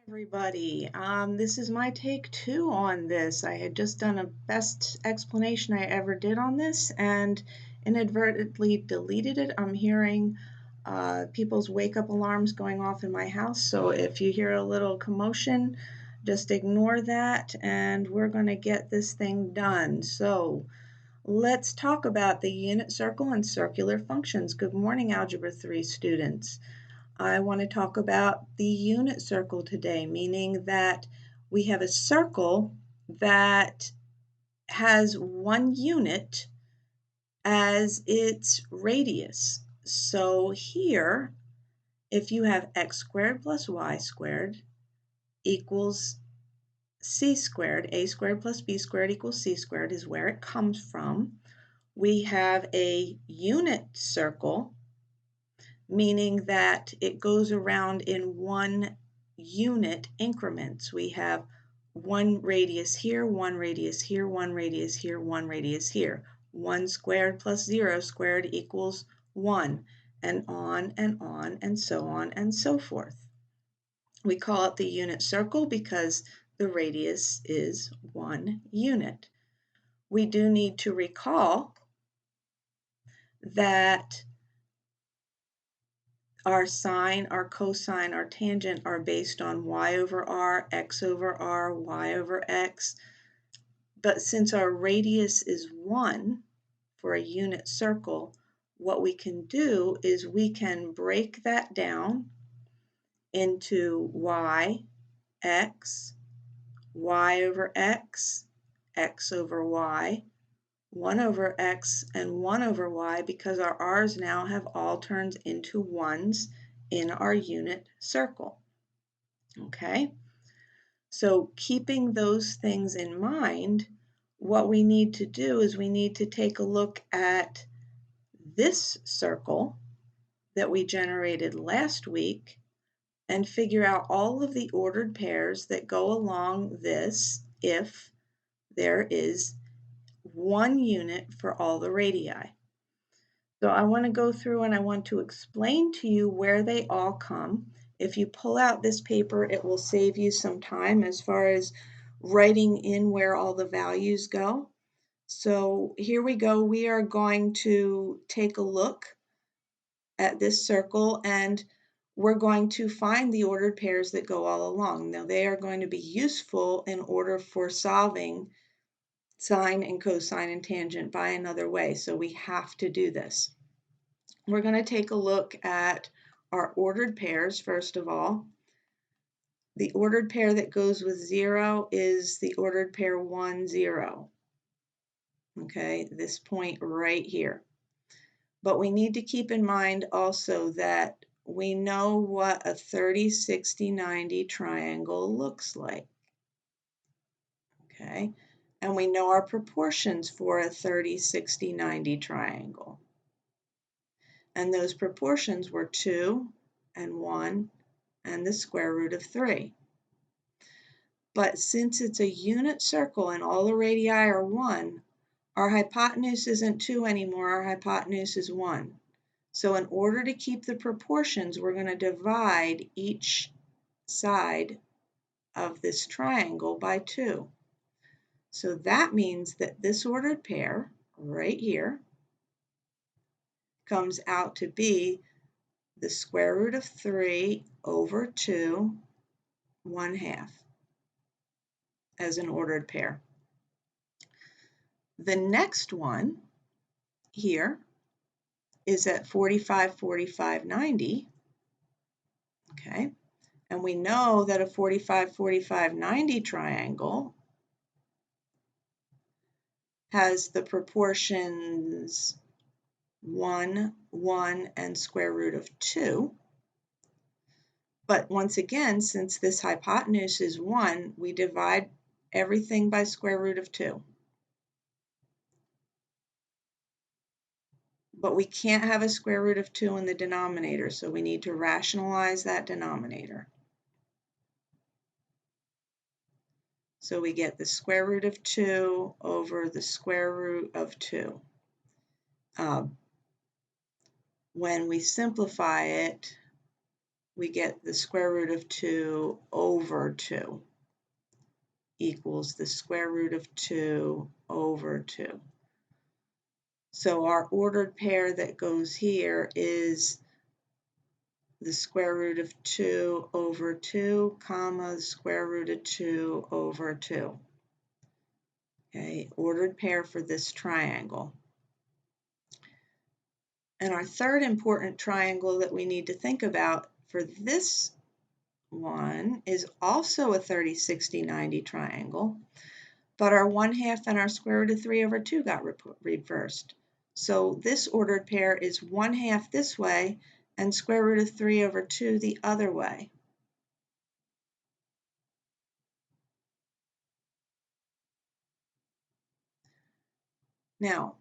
Everybody. This is my take two on this. I had just done a best explanation I ever did on this and inadvertently deleted it. I'm hearing people's wake up alarms going off in my house. So if you hear a little commotion, just ignore that and we're going to get this thing done. So let's talk about the unit circle and circular functions. Good morning, Algebra 3 students. I want to talk about the unit circle today, meaning that we have a circle that has one unit as its radius. So here, if you have x squared plus y squared equals c squared, a squared plus b squared equals c squared is where it comes from. We have a unit circle, meaning that it goes around in one unit increments. We have one radius here, one radius here, one radius here, one radius here. 1 squared plus 0 squared equals 1, and on and on and so on and so forth. We call it the unit circle because the radius is 1 unit. We do need to recall that our sine, our cosine, our tangent are based on y over r, x over r, y over x. But since our radius is 1 for a unit circle, what we can do is we can break that down into y, x, y over x, x over y, 1 over x, and 1 over y, because our r's now have all turned into 1s in our unit circle. Okay, so keeping those things in mind, what we need to do is we need to take a look at this circle that we generated last week and figure out all of the ordered pairs that go along this if there is one unit for all the radii. So I want to go through and I want to explain to you where they all come. If you pull out this paper, it will save you some time as far as writing in where all the values go. So here we go. We are going to take a look at this circle and we're going to find the ordered pairs that go all along. Now they are going to be useful in order for solving sine and cosine and tangent by another way. So we have to do this. We're going to take a look at our ordered pairs first of all. The ordered pair that goes with 0 is the ordered pair 1, 0. Okay, this point right here. But we need to keep in mind also that we know what a 30, 60, 90 triangle looks like. Okay, and we know our proportions for a 30, 60, 90 triangle. And those proportions were 2 and 1 and the square root of 3. But since it's a unit circle and all the radii are 1, our hypotenuse isn't 2 anymore, our hypotenuse is 1. So in order to keep the proportions, we're going to divide each side of this triangle by 2. So that means that this ordered pair right here comes out to be the square root of 3 over 2, 1/2 as an ordered pair. The next one here is at 45, 45, 90. Okay, and we know that a 45, 45, 90 triangle has the proportions 1, 1, and square root of 2. But once again, since this hypotenuse is 1, we divide everything by square root of 2. But we can't have a square root of 2 in the denominator, so we need to rationalize that denominator. So we get the square root of 2 over the square root of 2. When we simplify it, we get the square root of 2 over 2 equals the square root of 2 over 2. So our ordered pair that goes here is the square root of 2 over 2, comma, the square root of 2 over 2. Okay, ordered pair for this triangle. And our third important triangle that we need to think about for this one is also a 30, 60, 90 triangle, but our 1/2 and our square root of 3 over 2 got reversed. So this ordered pair is 1/2 this way and square root of 3 over 2 the other way. Now,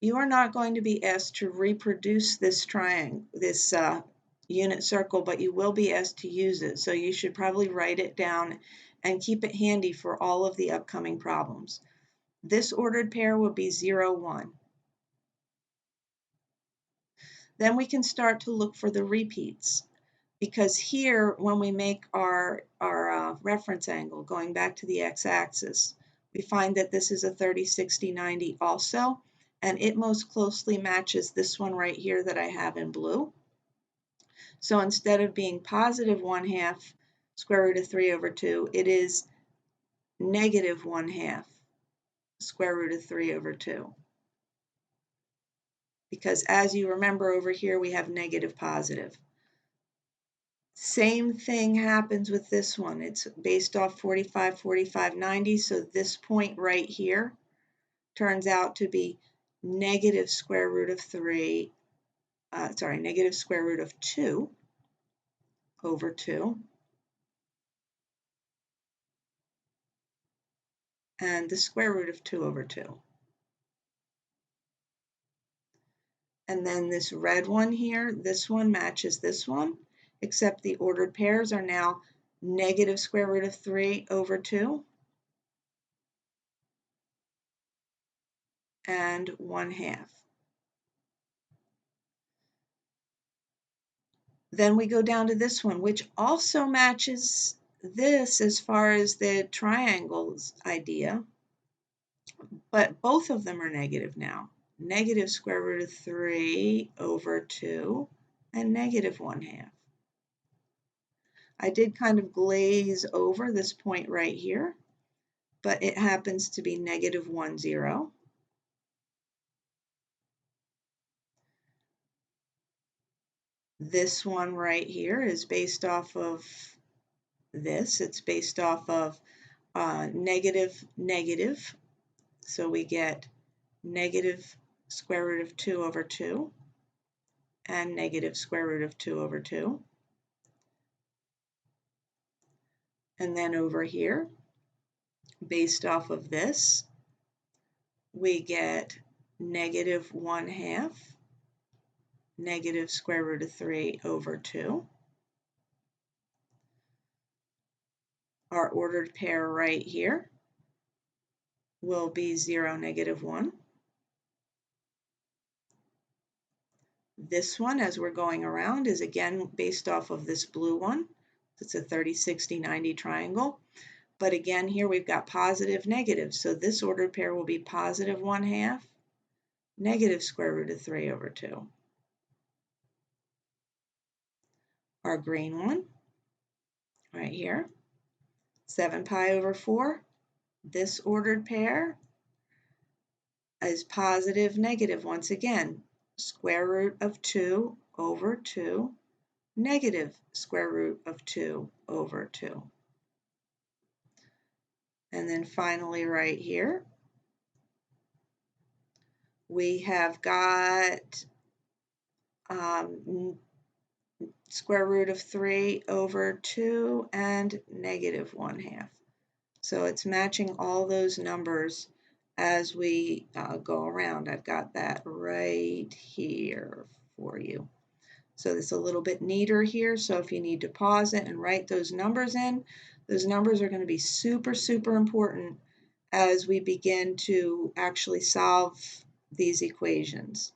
you are not going to be asked to reproduce this triangle, this unit circle, but you will be asked to use it. So you should probably write it down and keep it handy for all of the upcoming problems. This ordered pair will be 0, 1. Then we can start to look for the repeats, because here when we make our reference angle going back to the x-axis, we find that this is a 30, 60, 90 also, and it most closely matches this one right here that I have in blue. So instead of being positive 1/2 square root of 3 over 2, it is negative 1/2 square root of 3 over 2. Because as you remember over here, we have negative positive. Same thing happens with this one. It's based off 45, 45, 90. So this point right here turns out to be negative square root of 3, negative square root of 2 over 2. And the square root of 2 over 2. And then this red one here, this one matches this one, except the ordered pairs are now negative square root of 3 over 2 and 1/2. Then we go down to this one, which also matches this as far as the triangles idea, but both of them are negative now. Negative square root of 3 over 2 and negative 1/2. I did kind of glaze over this point right here, but it happens to be negative 1, 0. This one right here is based off of this. It's based off of negative, negative. So we get negative square root of 2 over 2 and negative square root of 2 over 2. And then over here, based off of this, we get negative 1/2 negative square root of 3 over 2. Our ordered pair right here will be 0, negative 1. This one, as we're going around, is again based off of this blue one. It's a 30, 60, 90 triangle. But again, here we've got positive, negative. So this ordered pair will be positive 1/2 negative square root of 3 over 2. Our green one, right here, 7 pi over 4. This ordered pair is positive, negative once again. Square root of 2 over 2, negative square root of 2 over 2. And then finally right here, we have got square root of 3 over 2 and negative 1/2. So it's matching all those numbers as we go around. I've got that right here for you. So it's a little bit neater here. So if you need to pause it and write those numbers in, those numbers are going to be super, super important as we begin to actually solve these equations.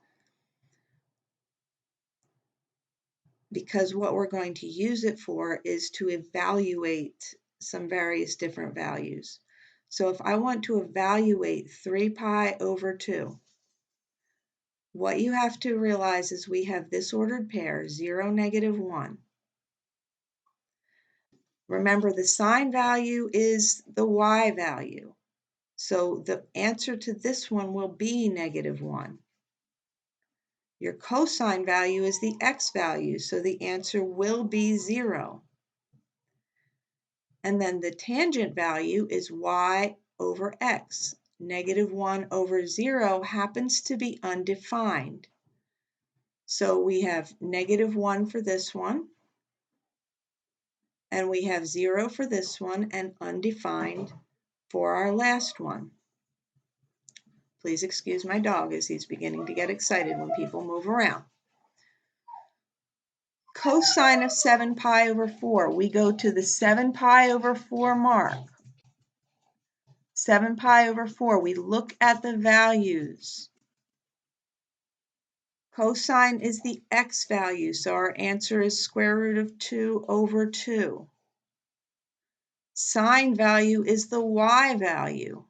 because what we're going to use it for is to evaluate some various different values. So if I want to evaluate 3 pi over 2, what you have to realize is we have this ordered pair, 0, -1. Remember, the sign value is the y value. So the answer to this one will be -1. Your cosine value is the x value, so the answer will be 0. And then the tangent value is y over x. -1 over 0 happens to be undefined. So we have -1 for this one, and we have 0 for this one, and undefined for our last one. Please excuse my dog as he's beginning to get excited when people move around. Cosine of 7 pi over 4. We go to the 7 pi over 4 mark. 7 pi over 4. We look at the values. Cosine is the x value, so our answer is square root of 2 over 2. Sine value is the y value,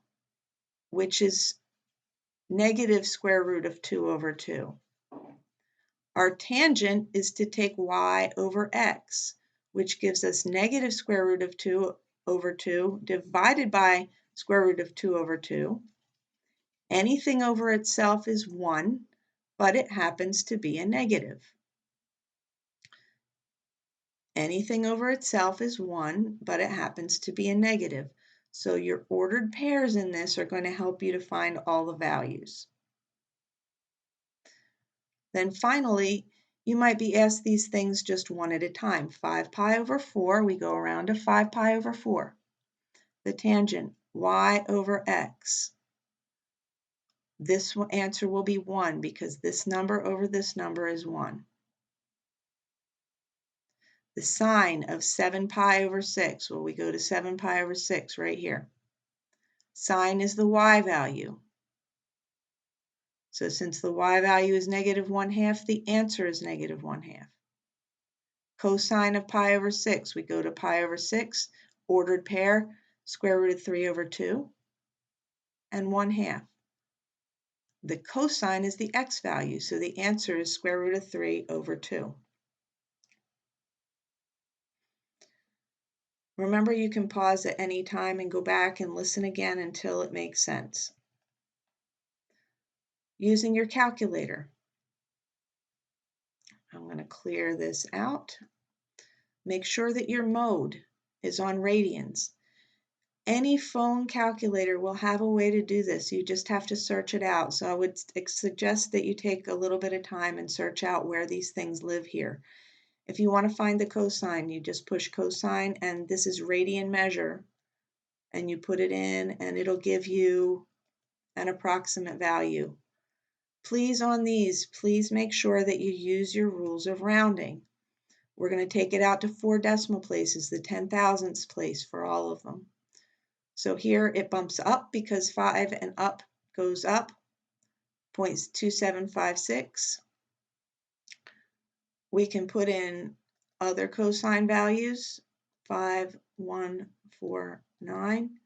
which is negative square root of 2 over 2. Our tangent is to take y over x, which gives us negative square root of 2 over 2 divided by square root of 2 over 2. Anything over itself is 1, but it happens to be a negative. Anything over itself is 1, but it happens to be a negative. So your ordered pairs in this are going to help you to find all the values. Then finally, you might be asked these things just one at a time. 5 pi over 4, we go around to 5 pi over 4. The tangent, y over x. This answer will be 1 because this number over this number is 1. The sine of 7 pi over 6, well, we go to 7 pi over 6 right here. Sine is the y value. So since the y value is -1/2, the answer is -1/2. Cosine of pi over 6, we go to pi over 6, ordered pair, square root of 3 over 2, and 1/2. The cosine is the x value, so the answer is square root of 3 over 2. Remember, you can pause at any time and go back and listen again until it makes sense. Using your calculator. I'm going to clear this out. Make sure that your mode is on radians. Any phone calculator will have a way to do this. You just have to search it out. So I would suggest that you take a little bit of time and search out where these things live here. If you want to find the cosine, you just push cosine, and this is radian measure, and you put it in, and it'll give you an approximate value. Please, on these, please make sure that you use your rules of rounding. We're going to take it out to 4 decimal places, the 10,000ths place for all of them. So here it bumps up because 5 and up goes up, 0.2756. We can put in other cosine values, 5, 1, 4, 9.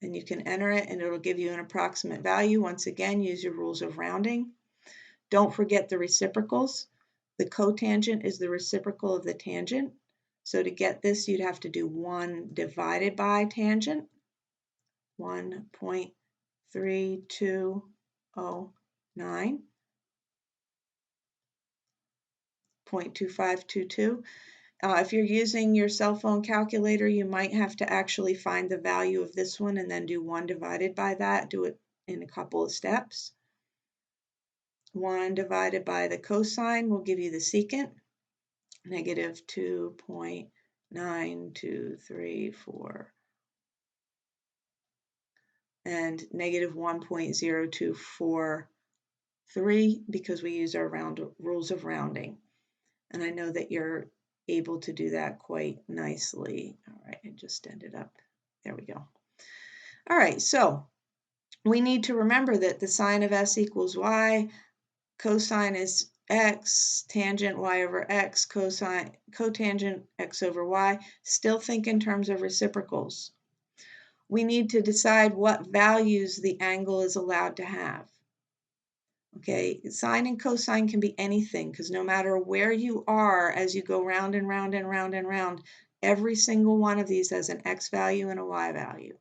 And you can enter it and it'll give you an approximate value. Once again, use your rules of rounding. Don't forget the reciprocals. The cotangent is the reciprocal of the tangent. So to get this, you'd have to do 1 divided by tangent, 1.3209, 0.2522. If you're using your cell phone calculator, you might have to actually find the value of this one and then do 1 divided by that. Do it in a couple of steps. 1 divided by the cosine will give you the secant, -2.9234, and -1.0243 because we use our rules of rounding. And I know that you're able to do that quite nicely. All right, it just ended up. There we go. All right, so we need to remember that the sine of s equals y, cosine is x, tangent y over x, cotangent x over y. Still think in terms of reciprocals. We need to decide what values the angle is allowed to have. Okay, sine and cosine can be anything, because no matter where you are as you go round and round and round and round, every single one of these has an x value and a y value.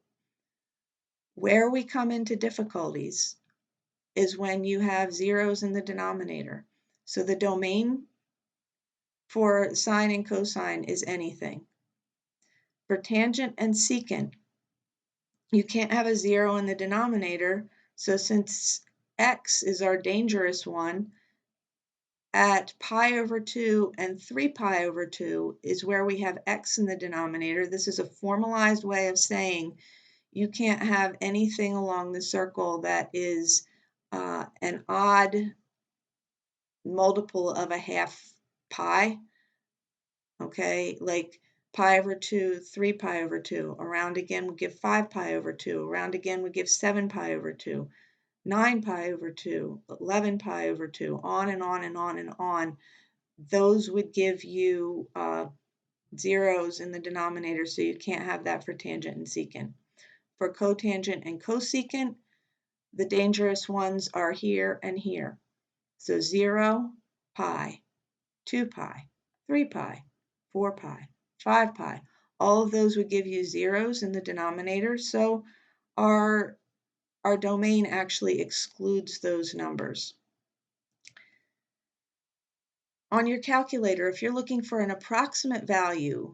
Where we come into difficulties is when you have zeros in the denominator. So the domain for sine and cosine is anything. For tangent and secant, you can't have a zero in the denominator, so since x is our dangerous one, at pi over 2 and 3 pi over 2 is where we have x in the denominator. This is a formalized way of saying you can't have anything along the circle that is an odd multiple of a half pi, okay? Like pi over 2, 3 pi over 2. Around again would give 5 pi over 2. Around again would give 7 pi over 2. 9 pi over 2, 11 pi over 2, on and on and on and on. Those would give you zeros in the denominator, so you can't have that for tangent and secant. For cotangent and cosecant, the dangerous ones are here and here. So 0, pi, 2 pi, 3 pi, 4 pi, 5 pi. All of those would give you zeros in the denominator, so our domain actually excludes those numbers. On your calculator, if you're looking for an approximate value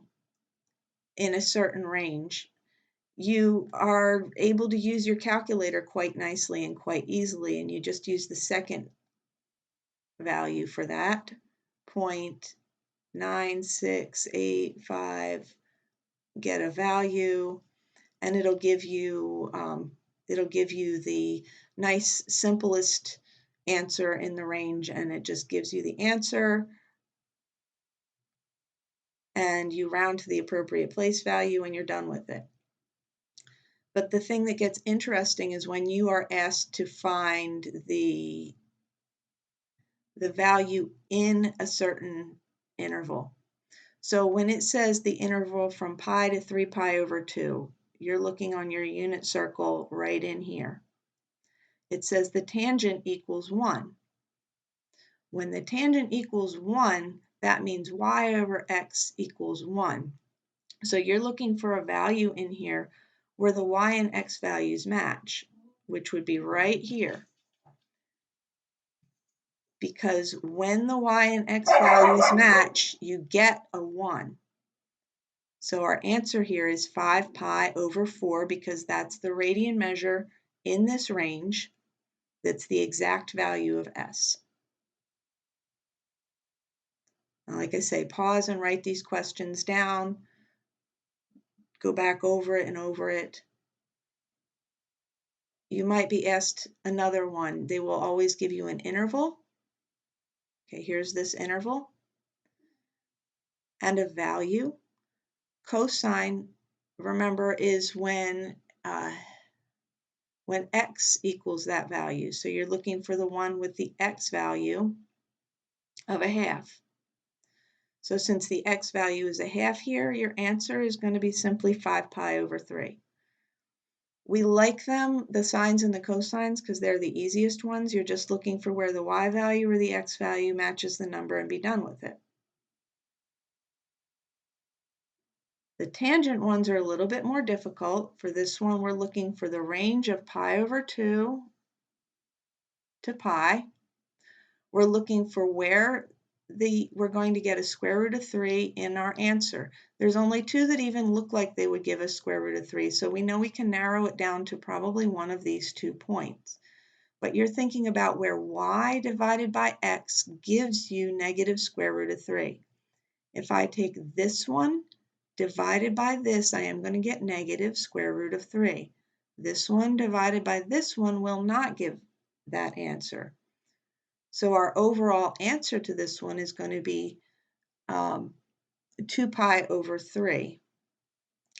in a certain range, you are able to use your calculator quite nicely and quite easily, and you just use the second value for that, 0.9685, get a value, and it'll give you the nice simplest answer in the range, and it just gives you the answer, and you round to the appropriate place value and you're done with it. But the thing that gets interesting is when you are asked to find the value in a certain interval. So when it says the interval from pi to 3 pi over 2, you're looking on your unit circle right in here. It says the tangent equals 1. When the tangent equals 1, that means y over x equals 1. So you're looking for a value in here where the y and x values match, which would be right here. Because when the y and x values match, you get a 1. So our answer here is 5 pi over 4, because that's the radian measure in this range that's the exact value of s. Now, like I say, pause and write these questions down. Go back over it and over it. You might be asked another one. They will always give you an interval. Okay, here's this interval. And a value. Cosine, remember, is when x equals that value. So you're looking for the one with the x value of a half. So since the x value is a half here, your answer is going to be simply 5 pi over 3. We like them, the sines and the cosines, because they're the easiest ones. You're just looking for where the y value or the x value matches the number and be done with it. The tangent ones are a little bit more difficult. For this one, we're looking for the range of pi over 2 to pi. We're looking for where we're going to get a square root of 3 in our answer. There's only two that even look like they would give us square root of 3, so we know we can narrow it down to probably one of these 2 points. But you're thinking about where y divided by x gives you negative square root of 3. If I take this one divided by this, I am going to get negative square root of 3. This one divided by this one will not give that answer. So our overall answer to this one is going to be 2 pi over 3.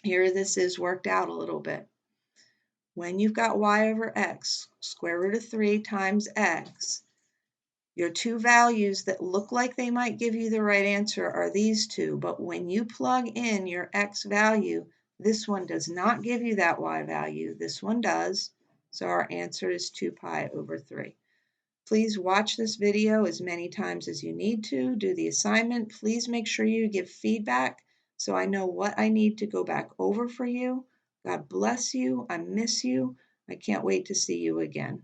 Here this is worked out a little bit. When you've got y over x, square root of 3 times x, Your two values that look like they might give you the right answer are these two, but when you plug in your x value, this one does not give you that y value. This one does. So our answer is 2 pi over 3. Please watch this video as many times as you need to. Do the assignment. Please make sure you give feedback so I know what I need to go back over for you. God bless you. I miss you. I can't wait to see you again.